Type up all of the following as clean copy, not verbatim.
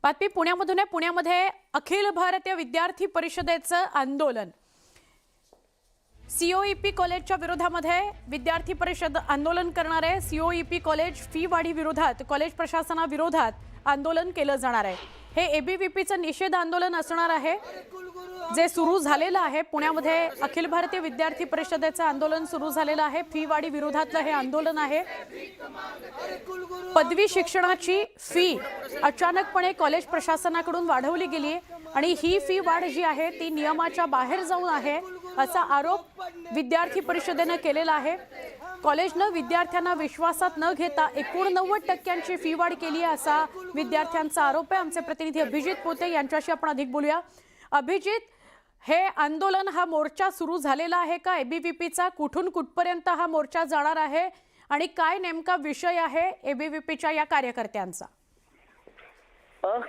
बातमी पुण्यामधून आहे। पुण्यामध्ये अखिल भारतीय विद्यार्थी परिषदेचं आंदोलन। सीओईपी कॉलेजच्या विरोधामध्ये विद्यार्थी परिषद आंदोलन करणार आहे। सीओईपी कॉलेज फी वाढी विरोधात कॉलेज प्रशासनाविरोधात आंदोलन केलं जाणार आहे। हे एबीव्हीपीचं निषेध आंदोलन असणार आहे जे सुरू झालेलं आहे। पुण्यामध्ये अखिल भारतीय विद्यार्थी परिषदेचं आंदोलन सुरू झालेलं आहे। फी वाढी विरोधातलं हे आंदोलन आहे। पदवी शिक्षणाची फी अचानकपणे कॉलेज प्रशासनाकडून वाढवली गेली आहे आणि ही फी वाढ जी आहे ती नियमाच्या बाहेर जाऊन आहे असा आरोप विद्यार्थी परिषदेने केलेला आहे। कॉलेजने विद्यार्थ्यांना विश्वासात न घेता 89% फी वाढ केली आहे असा विद्यार्थ्यांचा आरोप आहे। आमचे प्रतिनिधी अभिजित पोते यांच्याशी आपण अधिक बोलूया। अभिजित, हे आंदोलन हा मोर्चा सुरू झालेला आहे का एबीव्हीपीचा? कुठून कुठपर्यंत हा मोर्चा जाणार आहे आणि काय नेमका विषय आहे एबीव्हीपीच्या या कार्यकर्त्यांचा?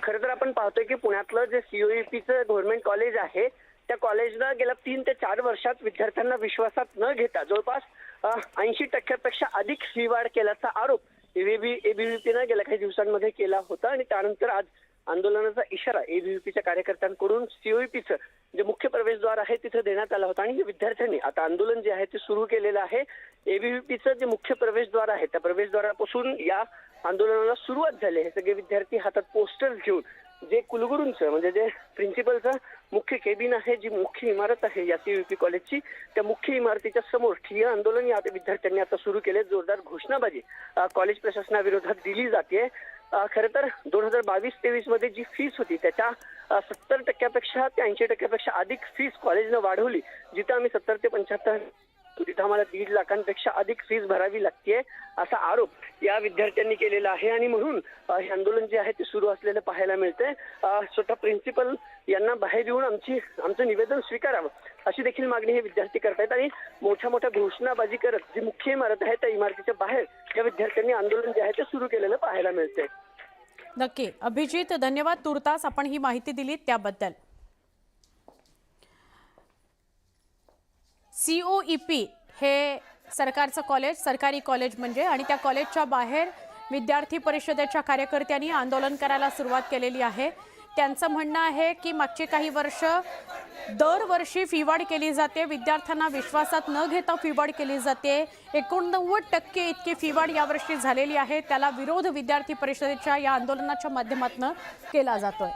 खरं तर आपण पाहतोय की पुण्यातलं जे सीओईपीचं गव्हर्नमेंट कॉलेज आहे त्या कॉलेजला गेल्या 3 ते 4 वर्षात विद्यार्थ्यांना विश्वासात न घेता जवळपास 80% अधिक फी वाढ केल्याचा आरोप एबीव्हीपीने गेल्या काही दिवसांमध्ये केला होता आणि त्यानंतर आज आंदोलनाचा इशारा एबीव्हीपीच्या कार्यकर्त्यांकडून सीओईपीचं जे मुख्य प्रवेशद्वार आहे तिथे देण्यात आला होता आणि विद्यार्थ्यांनी आता आंदोलन जे आहे ते सुरू केलेलं आहे। एबीव्हीपीचं जे मुख्य प्रवेशद्वार आहे त्या प्रवेशद्वारापासून या आंदोलनाला सुरुवात झाली आहे। सगळे विद्यार्थी हातात पोस्टर्स घेऊन जे कुलगुरूंचं म्हणजे जे प्रिन्सिपलचं मुख्य केबिन आहे, जी मुख्य इमारत आहे या सीओईपी कॉलेजची, त्या मुख्य इमारतीच्या समोर ठिय्या आंदोलन या विद्यार्थ्यांनी आता सुरू केले। जोरदार घोषणाबाजी कॉलेज प्रशासनाविरोधात दिली जाते। खरं तर 2022-23 मध्ये जी फीस होती त्याच्या 70% ते 80% अधिक फीस कॉलेजने वाढवली। जिथे आम्ही 70 ते 75 तिथे आम्हाला 1.5 लाखांपेक्षा अधिक फीस भरावी लागते असा आरोप या विद्यार्थ्यांनी केलेला आहे आणि म्हणून हे आंदोलन जे आहे ते सुरू असलेलं पाहायला मिळतंय। स्वतः प्रिन्सिपल यांना बाहेर येऊन आमचं निवेदन स्वीकारावं अशी देखील मागणी हे विद्यार्थी करतायत आणि मोठ्या मोठ्या घोषणाबाजी करत जी मुख्य इमारत आहे त्या इमारतीच्या बाहेर या विद्यार्थ्यांनी आंदोलन जे आहे ते सुरू केलेलं पाहायला मिळतंय। नक्की अभिजित, धन्यवाद तुर्तास आपण ही माहिती दिली त्याबद्दल। सीओईपी हे सरकारचं कॉलेज, सरकारी कॉलेज म्हणजे, आणि त्या कॉलेजच्या बाहेर विद्यार्थी परिषदेच्या कार्यकर्त्यांनी आंदोलन करायला सुरुवात केलेली आहे। त्यांचं म्हणणं आहे की मागची काही वर्ष दरवर्षी फी वाढ केली जाते, विद्यार्थ्यांना विश्वासात न घेता फी वाढ केली जाते। 89% इतकी फी वाढ यावर्षी झालेली आहे। त्याला विरोध विद्यार्थी परिषदेच्या या आंदोलनाच्या माध्यमातून केला जातोय।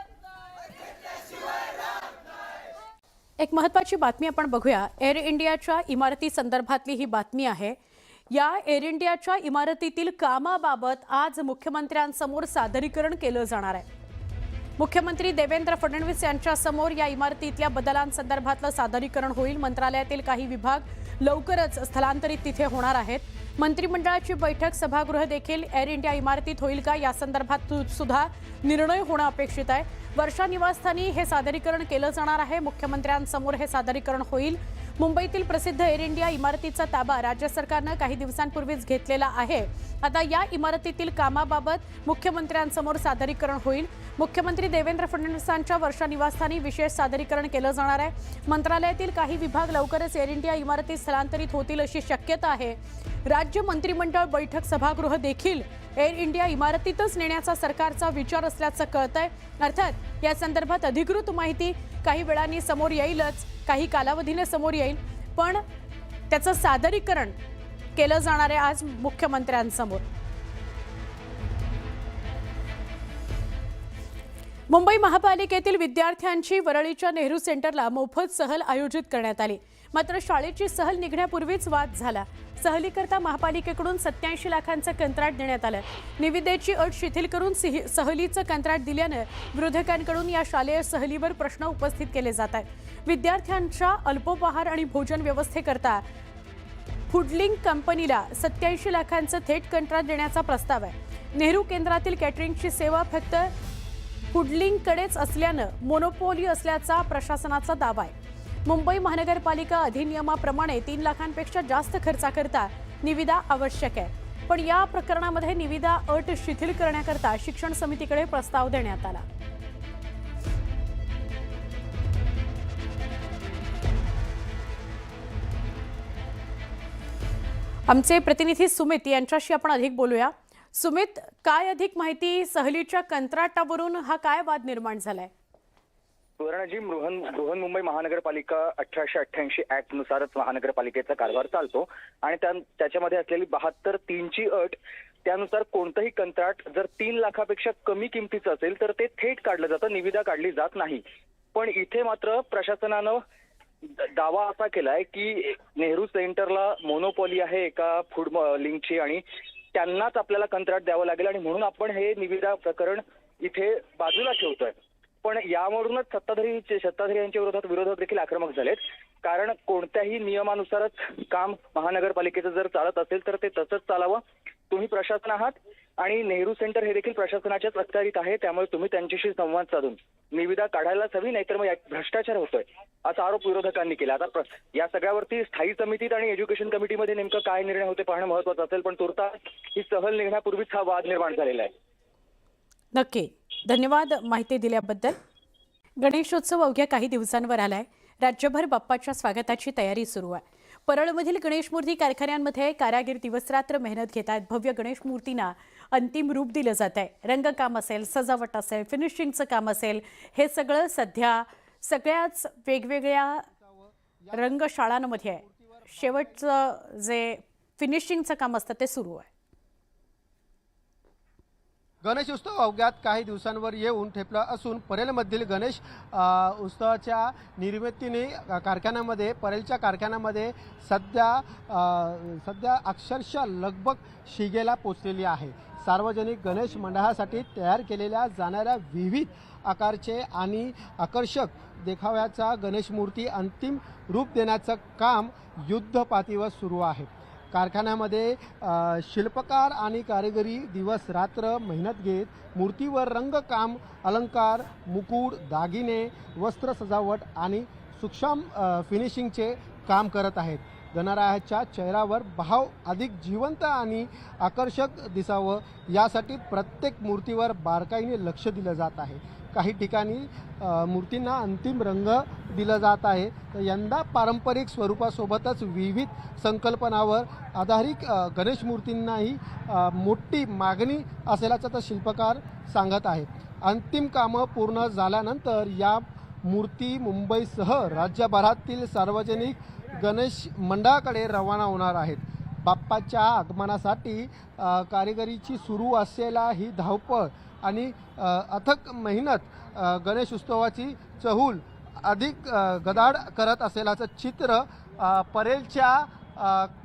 एक महत्त्वाची बातमी आपण बघूया। एअर इंडियाच्या इमारती संदर्भातली ही बातमी आहे। या एअर इंडियाच्या इमारतीतील कामाबाबत आज मुख्यमंत्र्यांसमोर सादरीकरण केलं जाणार आहे। मुख्यमंत्री देवेंद्र फडणवीस यांच्या समोर या इमारतीतल्या बदलांसंदर्भातलं सादरीकरण होईल। मंत्रालयातील काही विभाग लवकरच स्थलांतरित तिथे होणार आहेत। मंत्रिमंडळाची बैठक सभागृह देखील एअर इंडिया इमारतीत होईल का या संदर्भात सुद्धा निर्णय होणं अपेक्षित आहे। वर्षा निवासस्थानी हे सादरीकरण केलं जाणार आहे। मुख्यमंत्र्यांसमोर हे सादरीकरण होईल। मुंबईतील प्रसिद्ध एअर इंडिया इमारतीचा ताबा राज्य सरकारने काही दिवसांपूर्वीच घेतलेला आहे। आता या इमारतीतील कामाबाबत मुख्यमंत्र्यांसमोर सादरीकरण होईल। मुख्यमंत्री देवेंद्र फडणवीसांच्या वर्षा निवासस्थानी विशेष सादरीकरण केलं जाणार आहे। मंत्रालयातील काही विभाग लवकरच एअर इंडिया इमारतीत स्थलांतरित होतील अशी शक्यता आहे। राज्य मंत्रिमंडळ बैठक सभागृह देखील एअर इंडिया इमारतीतच नेण्याचा सरकारचा विचार असल्याचं कळतंय। अर्थात या संदर्भात अधिकृत माहिती काही वेळांनी समोर येईलच, काही कालावधीने समोर येईल, पण त्याचं सादरीकरण केलं जाणार आहे आज मुख्यमंत्र्यांसमोर। मुंबई महापालिकेतील विद्यार्थ्यांची वरळीच्या नेहरू सेंटरला मोफत सहल आयोजित करण्यात आली। मात्र शाळेची सहल निघण्यापूर्वीच वाद झाला। सहलीकरता महापालिकेकडून 87 लाखांचं कंत्राट देण्यात आलं। निविदेची अट शिथिल करून सहलीचं कंत्राट दिल्यानं विरोधकांकडून या शालेय सहलीवर प्रश्न उपस्थित केले जात आहेत। विद्यार्थ्यांच्या अल्पोपहार आणि भोजन व्यवस्थेकरता फूडलिंक कंपनीला 87 लाखांचं थेट कंत्राट देण्याचा प्रस्ताव आहे। नेहरू केंद्रातील कॅटरिंगची सेवा फक्त फूडलिंककडेच असल्यानं मोनोपोली असल्याचा प्रशासनाचा दावा आहे। मुंबई महानगरपालिका अधिनियमाप्रमाणे 3 लाखांपेक्षा जास्त खर्चाकरता निविदा आवश्यक आहे, पण या प्रकरणामध्ये निविदा अट शिथिल करण्याकरता शिक्षण समितीकडे प्रस्ताव देण्यात आला। आमचे प्रतिनिधी सुमित यांच्याशी आपण अधिक बोलूया। सुमित, काय अधिक माहिती? सहलीच्या कंत्राटावरून हा काय वाद निर्माण झालाय? सुवर्णाजी, बृहन्मुंबई महानगरपालिका 1888 ऍक्ट नुसारच महानगरपालिकेचा कारभार चालतो आणि त्याच्यामध्ये असलेली 72(3) ची अट त्यानुसार कोणतंही कंत्राट जर 3 लाखापेक्षा कमी किमतीचं असेल तर ते थेट काढलं जातं, निविदा काढली जात नाही. पण इथे मात्र प्रशासनानं दावा असा केलाय की नेहरू सेंटरला मोनोपॉली आहे एका फूड लिंकची आणि त्यांनाच आपल्याला कंत्राट द्यावं लागेल आणि म्हणून आपण हे निविदा प्रकरण इथे बाजूला ठेवतोय. पण यावरूनच सत्ताधारी यांच्या विरोधात देखील आक्रमक झालेत. कारण कोणत्याही नियमानुसारच काम महानगरपालिकेचं जर चालत असेल तर ते तसंच चालावं. तुम्ही प्रशासन आहात आणि नेहरू सेंटर हे देखील प्रशासनाच्याच अखत्यारीत आहे, त्यामुळे तुम्ही त्यांच्याशी संवाद साधून निविदा काढायलाच हवी, नाहीतर मग भ्रष्टाचार होतोय असा आरोप विरोधकांनी केला. आता या सगळ्यावरती स्थायी समितीत आणि एज्युकेशन कमिटीमध्ये नेमकं काय निर्णय होते पाहणं महत्वाचं असेल. पण तुर्तास ही सहल निघण्यापूर्वीच हा वाद निर्माण झालेला आहे. नक्की, धन्यवाद माहिती दिल्याबद्दल. गणेशोत्सव अवघ्या काही दिवसांवर आलाय. राज्यभर बाप्पाच्या स्वागताची तयारी सुरू आहे. परळमधील गणेश मूर्ती कारखान्यांमध्ये कारागीर दिवसरात्र मेहनत घेत आहेत. भव्य गणेश मूर्तींना अंतिम रूप दिलं जात आहे. रंगकाम असेल, सजावट असेल, फिनिशिंगचं काम असेल, हे सगळं सध्या सगळ्याच वेगवेगळ्या रंगशाळांमध्ये आहे. शेवटचं जे फिनिशिंगचं काम असतं ते सुरू आहे. गणेशोत्सव अवघ्यात काही दिवसांवर येऊन ठेपला असून परेलमधील गणेश उत्सवाच्या निर्मितीने परेलच्या कारखान्यामध्ये सध्या अक्षरशः लगबग शिगेला पोचलेली आहे. सार्वजनिक गणेश मंडळासाठी तयार केलेल्या जाणाऱ्या विविध आकारचे आणि आकर्षक देखाव्याचा गणेश मूर्ती अंतिम रूप देण्याचं काम युद्धपातळीवर सुरू आहे. कारखान्यामध्ये शिल्पकार आणि कारागिरी दिवस रात्र मेहनत घेत मूर्तीवर रंगकाम, अलंकार, मुकुट, दागिने, वस्त्र सजावट आणि सूक्ष्म फिनिशिंगचे काम करत आहेत. गणरायाच्या चेहऱ्यावर भाव अधिक जिवंत आणि आकर्षक दिसावं यासाठी प्रत्येक मूर्तीवर बारकाईने लक्ष दिलं जात आहे. काही ठिकाणी मूर्तींना अंतिम रंग दिला जात आहे. तर यंदा पारंपरिक स्वरूपासोबतच विविध संकल्पनावर आधारित गणेश मूर्तींनाही मोठी मागणी असल्याचं तर शिल्पकार सांगत आहेत. अंतिम कामं पूर्ण झाल्यानंतर या मूर्ती मुंबईसह राज्यभरातील सार्वजनिक गणेश मंडळाकडे रवाना होणार आहेत. बाप्पाच्या आगमनासाठी कारिगिरीची सुरू असलेला ही धावपळ आणि अथक मेहनत गणेश उत्सवाची चहूल अधिक गदाड करत असल्याचं चित्र परेलच्या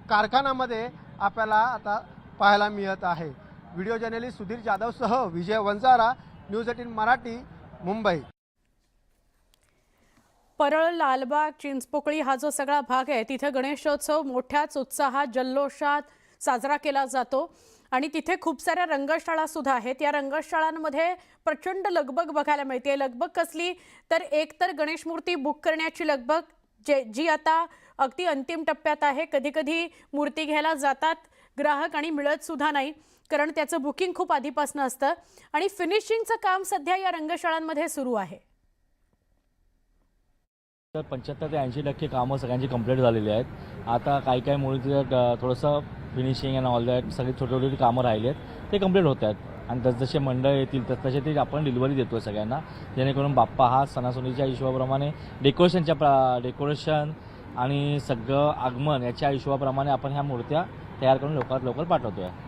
कारखान्यामध्ये आपल्याला आता पाहायला मिळत आहे. व्हिडिओ जर्नलिस्ट सुधीर जाधवसह विजय वंजारा, न्यूज 18 मराठी, मुंबई. परळ, लालबाग, चिंचपोकळी हा जो सगळा भाग आहे तिथे गणेशोत्सव मोठ्याच उत्साहात, जल्लोषात साजरा केला जातो आणि तिथे खूप साऱ्या रंगशाळा सुद्धा आहेत. या रंगशाळांमध्ये प्रचंड लगबग बघायला मिळते. लगबग कसली तर एक तर गणेश मूर्ती बुक करण्याची लगबग जी आता अगदी अंतिम टप्प्यात आहे. कधी कधी मूर्ती घ्यायला जातात ग्राहक आणि मिळत सुद्धा नाही, कारण त्याचं बुकिंग खूप आधीपासून असतं. आणि फिनिशिंगचं काम सध्या या रंगशाळांमध्ये सुरू आहे. तर 75 ते 80% कामं सगळ्यांची कंप्लीट झालेली आहेत. आता काही मुळे थोडंसं फिनिशिंग अँड ऑल दॅट सगळी छोटी कामं राहिली आहेत, ते कंप्लीट होत आहेत आणि जसे मंडळ येतील तसे ते आपण डिलिव्हरी देतो सगळ्यांना, जेणेकरून बाप्पा हा सणासुदीच्या हिशोबाप्रमाणे डेकोरेशन आणि सगळं आगमन याच्या हिशोबाप्रमाणे आपण ह्या मूर्त्या तयार करून लवकरात लवकर पाठवतो आहे.